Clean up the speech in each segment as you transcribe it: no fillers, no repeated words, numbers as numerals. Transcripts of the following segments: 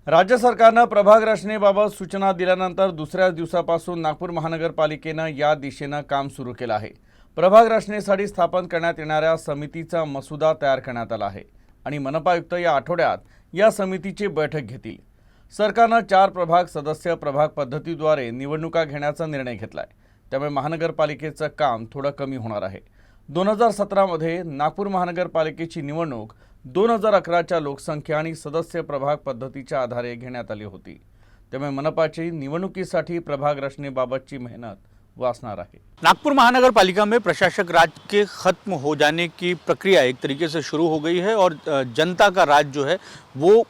राज्य सरकारनं प्रभाग रचनेबाबत सूचना दिल्यानंतर दुसऱ्याच दिवसापासून नागपूर महानगरपालिकेनं या दिशेनं काम सुरू केलं आहे। प्रभाग रचनेसाठी स्थापन करण्यात येणाऱ्या समितीचा मसुदा तयार करण्यात आला आहे आणि मनपा आयुक्त या आठवड्यात या समितीची बैठक घेतील। सरकारनं 4 प्रभाग सदस्य प्रभाग पद्धतीद्वारे निवडणुका घेण्याचा निर्णय घेतलाय, त्यामुळे महानगरपालिकेचं काम थोडं कमी होणार आहे। 2017 मध्ये नागपूर महानगरपालिकेची निवडणूक 2011च्या लोकसंख्या आणि सदस्य प्रभाग पद्धतीच्या आधारे घेण्यात आली होती, त्यामुळे मनपाची निवडणुकीसाठी प्रभाग रचनेबाबतची मेहनत वाचणार आहे। नागपुर महानगर पालिका में प्रशासक राज के खत्म हो जाने की प्रक्रिया एक तरीके से शुरू हो गई है और जनता का राज जो है वो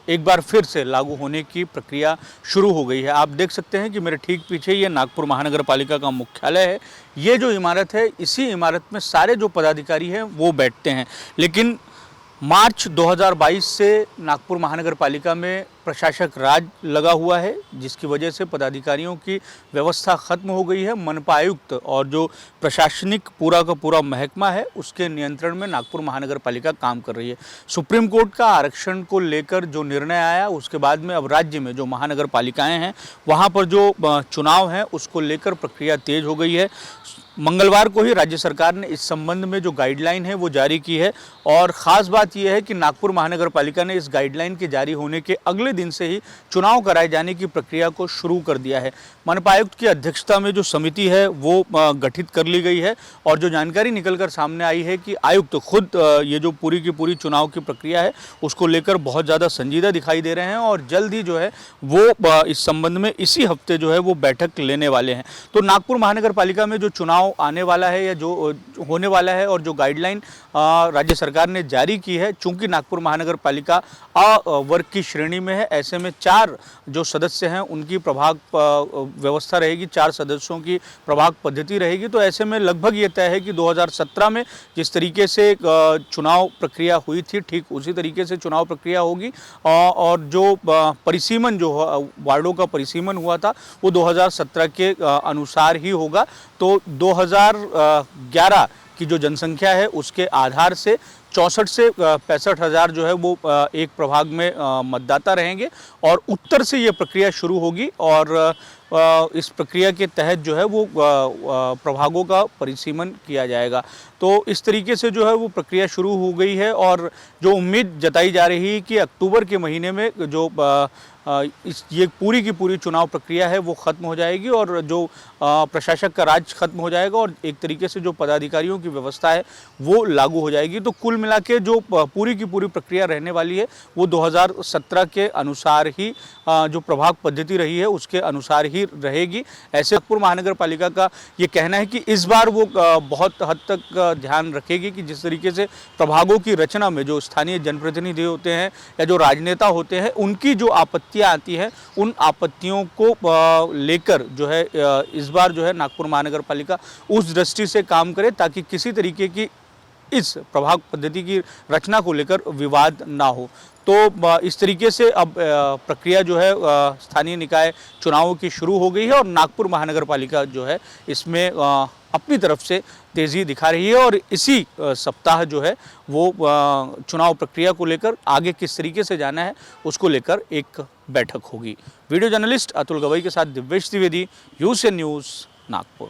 एक बार फिर से लागू होने की प्रक्रिया शुरू हो गई है। आप देख सकते हैं कि मेरे ठीक पीछे ये नागपुर महानगर पालिका का मुख्यालय है। ये जो इमारत है, इसी इमारत में सारे जो पदाधिकारी हैं वो बैठते हैं, लेकिन मार्च 2022 से नागपुर महानगर पालिका में प्रशासक राज लगा हुआ है, जिसकी वजह से पदाधिकारियों की व्यवस्था ख़त्म हो गई है। मनपा आयुक्त और जो प्रशासनिक पूरा का पूरा महकमा है उसके नियंत्रण में नागपुर महानगर पालिका काम कर रही है। सुप्रीम कोर्ट का आरक्षण को लेकर जो निर्णय आया उसके बाद में अब राज्य में जो महानगर पालिकाएँ हैं वहाँ पर जो चुनाव हैं उसको लेकर प्रक्रिया तेज़ हो गई है। मंगलवार को ही राज्य सरकार ने इस संबंध में जो गाइडलाइन है वो जारी की है और ख़ास बात यह है कि नागपुर महानगर पालिका ने इस गाइडलाइन के जारी होने के अगले दिन से ही चुनाव कराए जाने की प्रक्रिया को शुरू कर दिया है। मनपा आयुक्त की अध्यक्षता में जो समिति है वो गठित कर ली गई है और जो जानकारी निकलकर सामने आई है कि आयुक्त खुद ये जो पूरी की पूरी चुनाव की प्रक्रिया है उसको लेकर बहुत ज़्यादा संजीदा दिखाई दे रहे हैं और जल्द ही जो है वो इस संबंध में इसी हफ्ते जो है वो बैठक लेने वाले हैं। तो नागपुर महानगर पालिका में जो चुनाव आने वाला है या जो होने वाला है और जो गाइडलाइन राज्य सरकार ने जारी की है, चूंकि नागपुर महानगर पालिका अ वर्ग की श्रेणी में है, ऐसे में 4 जो सदस्य हैं उनकी प्रभाग व्यवस्था रहेगी, 4 सदस्यों की प्रभाग पद्धति रहेगी। तो ऐसे में लगभग ये तय है कि 2017 में जिस तरीके से चुनाव प्रक्रिया हुई थी ठीक उसी तरीके से चुनाव प्रक्रिया होगी और जो परिसीमन जो वार्डों का परिसीमन हुआ था वो 2017 के अनुसार ही होगा। तो 2011 की जो जनसंख्या है उसके आधार से 64 से 65 हज़ार जो है वो एक प्रभाग में मतदाता रहेंगे और उत्तर से ये प्रक्रिया शुरू होगी और इस प्रक्रिया के तहत जो है वो प्रभागों का परिसीमन किया जाएगा। तो इस तरीके से जो है वो प्रक्रिया शुरू हो गई है और जो उम्मीद जताई जा रही है कि अक्टूबर के महीने में जो ये पूरी की पूरी चुनाव प्रक्रिया है वो ख़त्म हो जाएगी और जो प्रशासक का राज खत्म हो जाएगा और एक तरीके से जो पदाधिकारियों की व्यवस्था है वो लागू हो जाएगी। तो कुल मिला के जो पूरी की पूरी प्रक्रिया रहने वाली है वो 2017 के अनुसार ही जो प्रभाग पद्धति रही है उसके अनुसार ही रहेगी। ऐसे नागपुर महानगर पालिका का ये कहना है कि इस बार वो बहुत हद तक ध्यान रखेगी कि जिस तरीके से प्रभागों की रचना में जो स्थानीय जनप्रतिनिधि होते हैं या जो राजनेता होते हैं उनकी जो आपत्तियां आती हैं उन आपत्तियों को लेकर जो है इस बार जो है नागपुर महानगर पालिका उस दृष्टि से काम करे ताकि किसी तरीके की इस प्रभाग पद्धति की रचना को लेकर विवाद ना हो। तो इस तरीके से अब प्रक्रिया जो है स्थानीय निकाय चुनावों की शुरू हो गई है और नागपुर महानगर पालिका जो है इसमें अपनी तरफ से तेज़ी दिखा रही है और इसी सप्ताह जो है वो चुनाव प्रक्रिया को लेकर आगे किस तरीके से जाना है उसको लेकर एक बैठक होगी। वीडियो जर्नलिस्ट अतुल गवई के साथ दिव्येश द्विवेदी, यूएसएन न्यूज़, नागपुर।